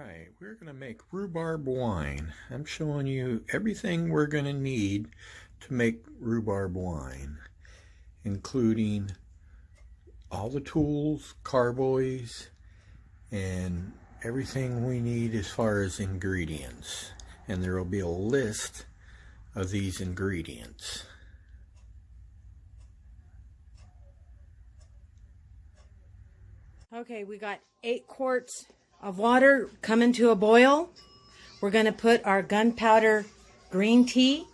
Alright, we're going to make rhubarb wine. I'm showing you everything we're going to need to make rhubarb wine, including all the tools, carboys, and everything we need as far as ingredients. And there will be a list of these ingredients. Okay, we got 8 quarts of water coming to a boil. We're going to put our gunpowder green tea,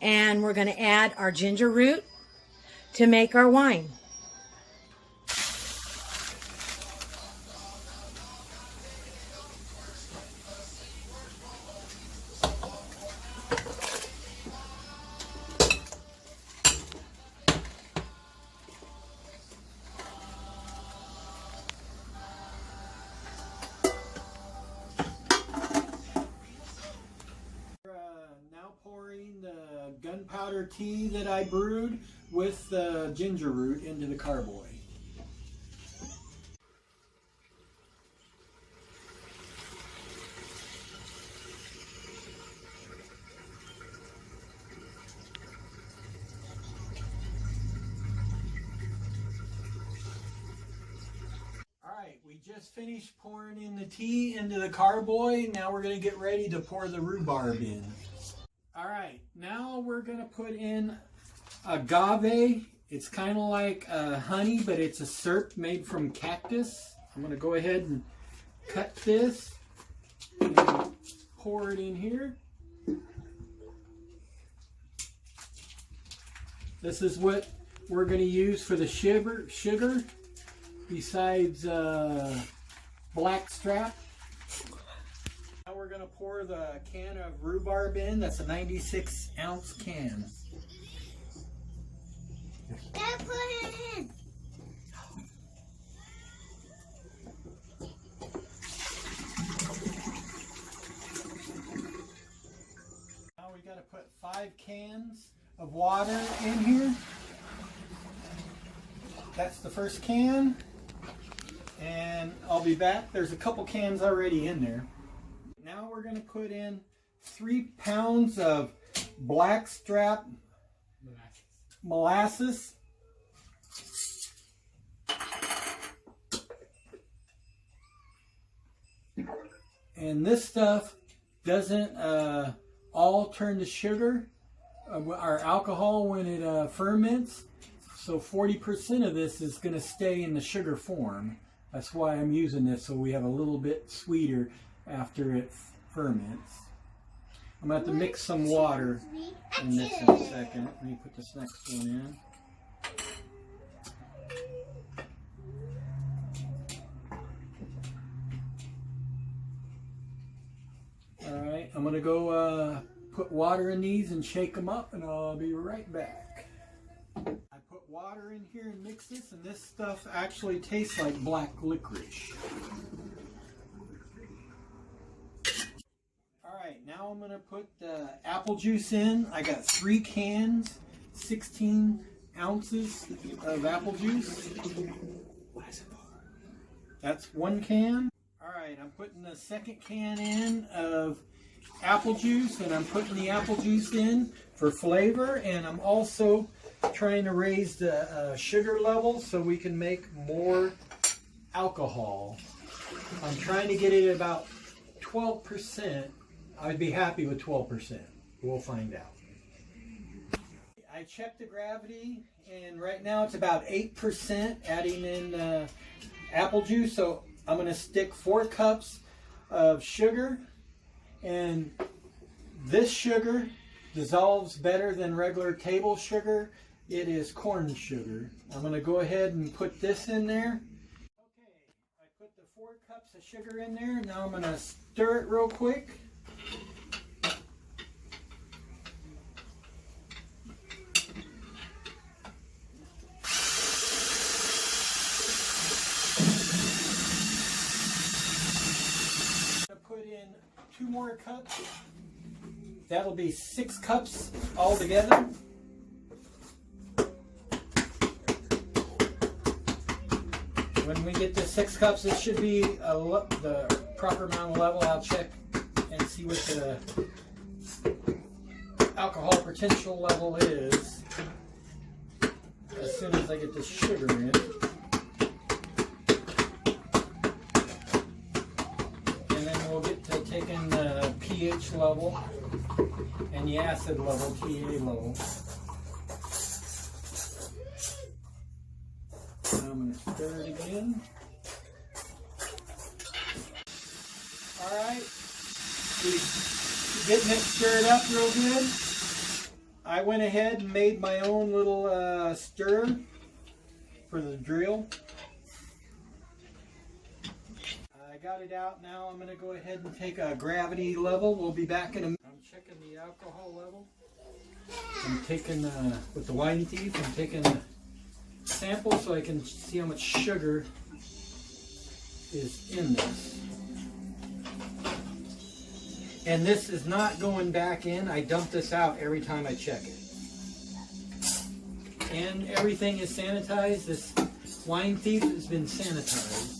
and we're going to add our ginger root to make our wine. Now pouring the gunpowder tea that I brewed with the ginger root into the carboy. Alright, we just finished pouring in the tea into the carboy. Now we're going to get ready to pour the rhubarb in. Alright, now we're going to put in agave. It's kind of like honey, but it's a syrup made from cactus. I'm going to go ahead and cut this and pour it in here. This is what we're going to use for the sugar besides blackstrap. Now we're going to pour the can of rhubarb in. That's a 96-ounce can. Dad, put it in. Now we got to put 5 cans of water in here. That's the first can. And I'll be back. There's a couple cans already in there. Now we're going to put in 3 pounds of blackstrap molasses. And this stuff doesn't all turn to sugar or alcohol when it ferments. So 40% of this is going to stay in the sugar form. That's why I'm using this, so we have a little bit sweeter after it ferments. I'm going to have to mix some water in this in a second. Let me put this next one in. Alright, I'm going to go put water in these and shake them up, and I'll be right back. I put water in here and mix this, and this stuff actually tastes like black licorice. Alright, now I'm going to put the apple juice in. I got 3 cans, 16 ounces of apple juice. That's 1 can. Alright, I'm putting the second can in of apple juice, and I'm putting the apple juice in for flavor, and I'm also trying to raise the sugar level so we can make more alcohol. I'm trying to get it at about 12%. I'd be happy with 12%. We'll find out. I checked the gravity, and right now it's about 8%, adding in apple juice. So I'm going to stick 4 cups of sugar, and this sugar dissolves better than regular table sugar. It is corn sugar. I'm going to go ahead and put this in there. Okay, I put the 4 cups of sugar in there. Now I'm going to stir it real quick. Put in 2 more cups. That'll be 6 cups altogether. When we get to 6 cups, it should be the proper amount of level, I'll check and see what the alcohol potential level is as soon as I get the sugar in. And then we'll get to taking the pH level and the acid level, TA level. Now I'm going to stir it again. Alright, getting it stirred up real good. I went ahead and made my own little stir for the drill. I got it out now. I'm going to go ahead and take a gravity level. We'll be back in a minute. I'm checking the alcohol level. I'm taking, with the wine teeth, I'm taking a sample so I can see how much sugar is in this. And this is not going back in. I dump this out every time I check it. And everything is sanitized. This wine thief has been sanitized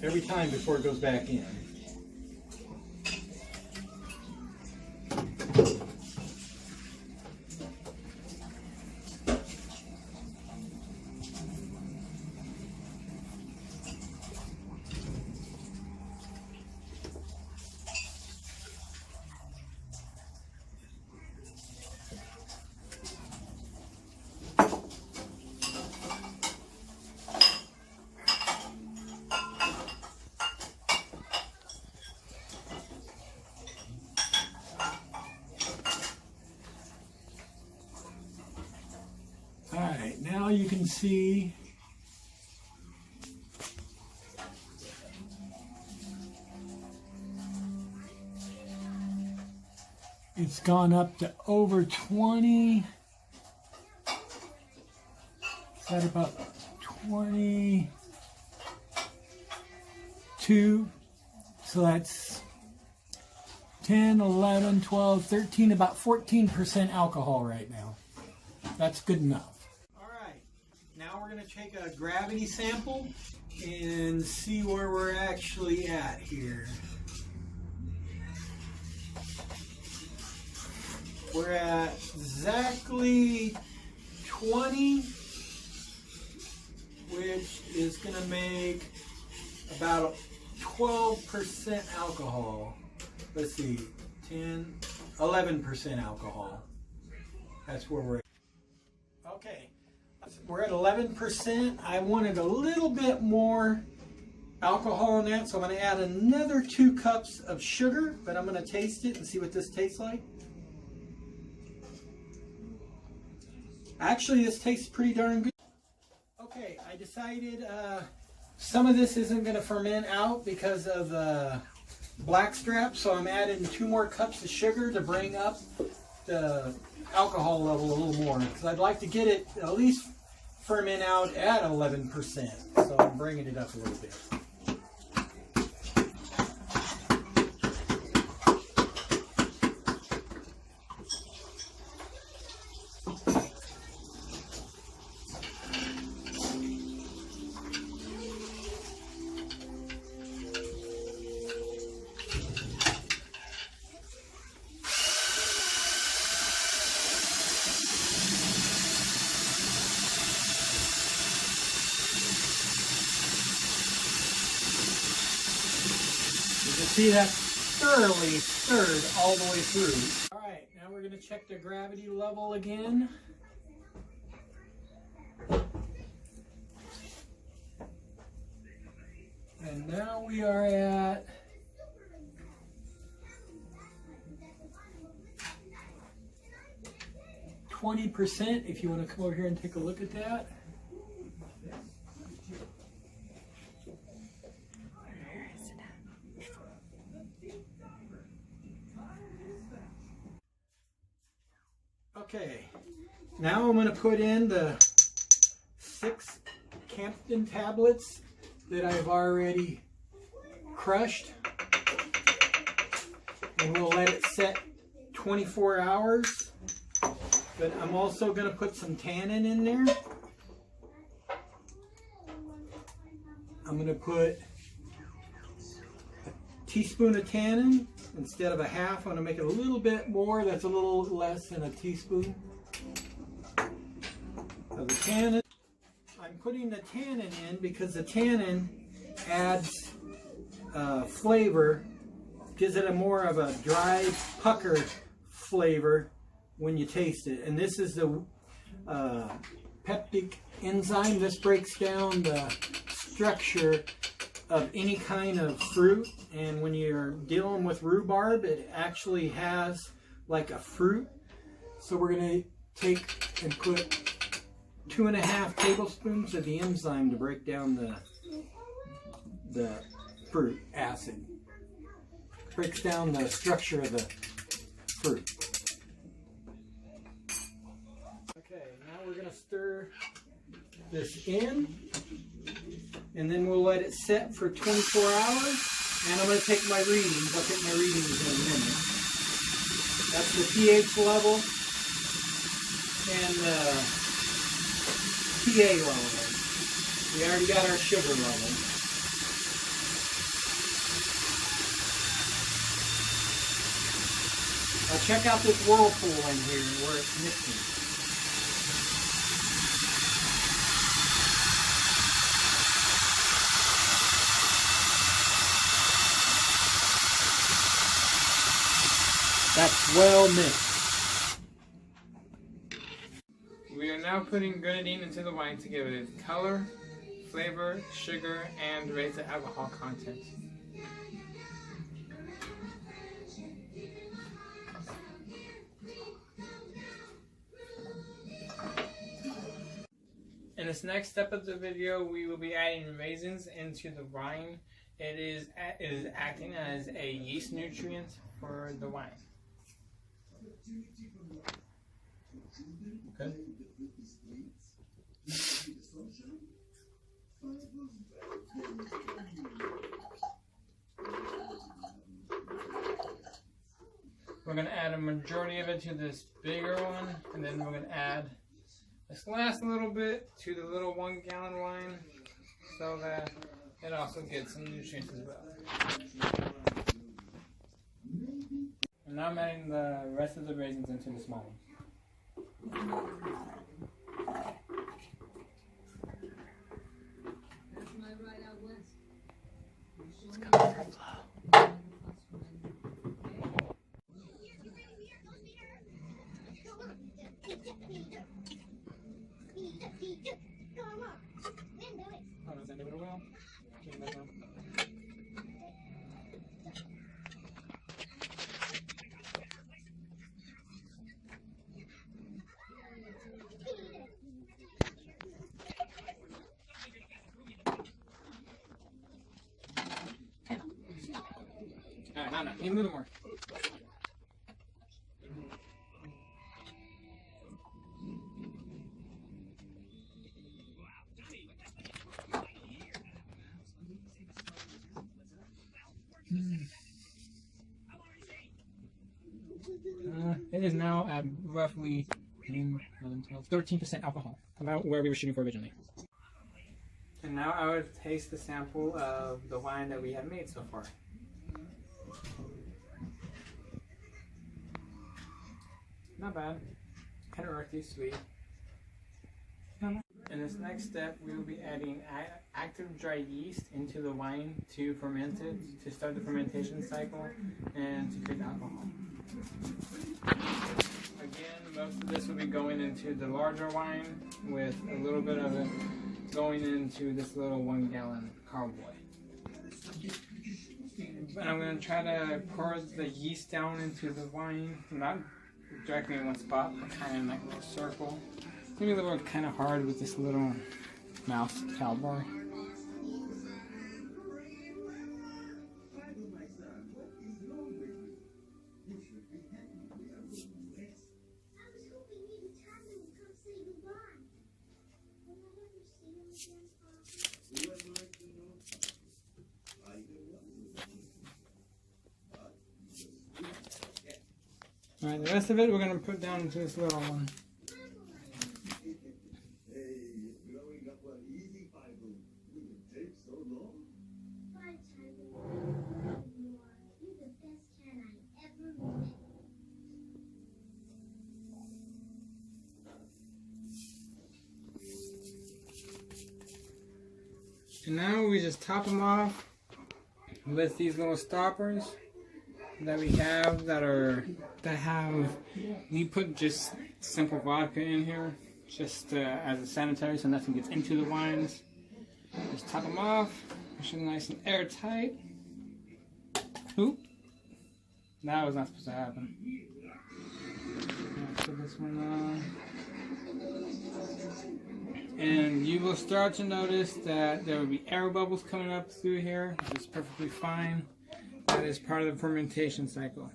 every time before it goes back in. Alright, now you can see it's gone up to over 20. It's at about 22. So that's 10, 11, 12, 13, about 14% alcohol right now. That's good enough. Now we're going to take a gravity sample and see where we're actually at here. We're at exactly 20, which is going to make about 12% alcohol. Let's see, 10, 11% alcohol. That's where we're at. Okay. We're at 11%. I wanted a little bit more alcohol in that, so I'm going to add another 2 cups of sugar, but I'm going to taste it and see what this tastes like. Actually, this tastes pretty darn good. Okay, I decided some of this isn't going to ferment out because of the blackstrap, so I'm adding 2 more cups of sugar to bring up the alcohol level a little more, because I'd like to get it at least ferment out at 11%, so I'm bringing it up a little bit. See, that thoroughly stirred all the way through. All right, now we're going to check the gravity level again. And now we are at 20%, if you want to come over here and take a look at that. Okay, now I'm going to put in the 6 Campton tablets that I've already crushed, and we'll let it set 24 hours. But I'm also going to put some tannin in there. I'm going to put teaspoon of tannin instead of a half. I'm going to make it a little bit more. That's a little less than a teaspoon of the tannin. I'm putting the tannin in because the tannin adds flavor, gives it a more of a dry pucker flavor when you taste it. And this is the peptic enzyme. This breaks down the structure of any kind of fruit, and when you're dealing with rhubarb, it actually has like a fruit. So we're going to take and put 2.5 tablespoons of the enzyme to break down the fruit acid. Breaks down the structure of the fruit. Okay, now we're going to stir this in, and then we'll let it set for 24 hours. And I'm going to take my readings. I'll take my readings in a minute. That's the pH level and the pA level. We already got our sugar level. Now check out this whirlpool in here where it's mixing. That's well mixed. We are now putting grenadine into the wine to give it color, flavor, sugar, and raise the alcohol content. In this next step of the video, we will be adding raisins into the wine. It is acting as a yeast nutrient for the wine. Okay. We're going to add a majority of it to this bigger one, and then we're going to add this last little bit to the little 1 gallon wine so that it also gets some nutrients as well. And now I'm adding the rest of the raisins into this wine. It's coming from flow. Oh, does that do it well? Alright, no, need a little more. It is now at roughly 13% alcohol, about where we were shooting for originally. And now I would taste the sample of the wine that we have made so far. Not bad. Kind of earthy, sweet. In this next step, we will be adding active dry yeast into the wine to ferment it, to start the fermentation cycle, and to create alcohol. Again, most of this will be going into the larger wine, with a little bit of it going into this little 1 gallon carboy. And I'm going to try to pour the yeast down into the wine, not directly in one spot, but kind of in like a little circle. It's going to be a little kind of hard with this little mouse cowboy. Alright, the rest of it we're going to put down into this little one. And now we just top them off with these little stoppers that we have we put just simple vodka in here just as a sanitary so nothing gets into the wines. Just top them off, make sure they're nice and airtight. Oop, that was not supposed to happen. Put this one on. And you will start to notice that there will be air bubbles coming up through here. It's perfectly fine. That is part of the fermentation cycle.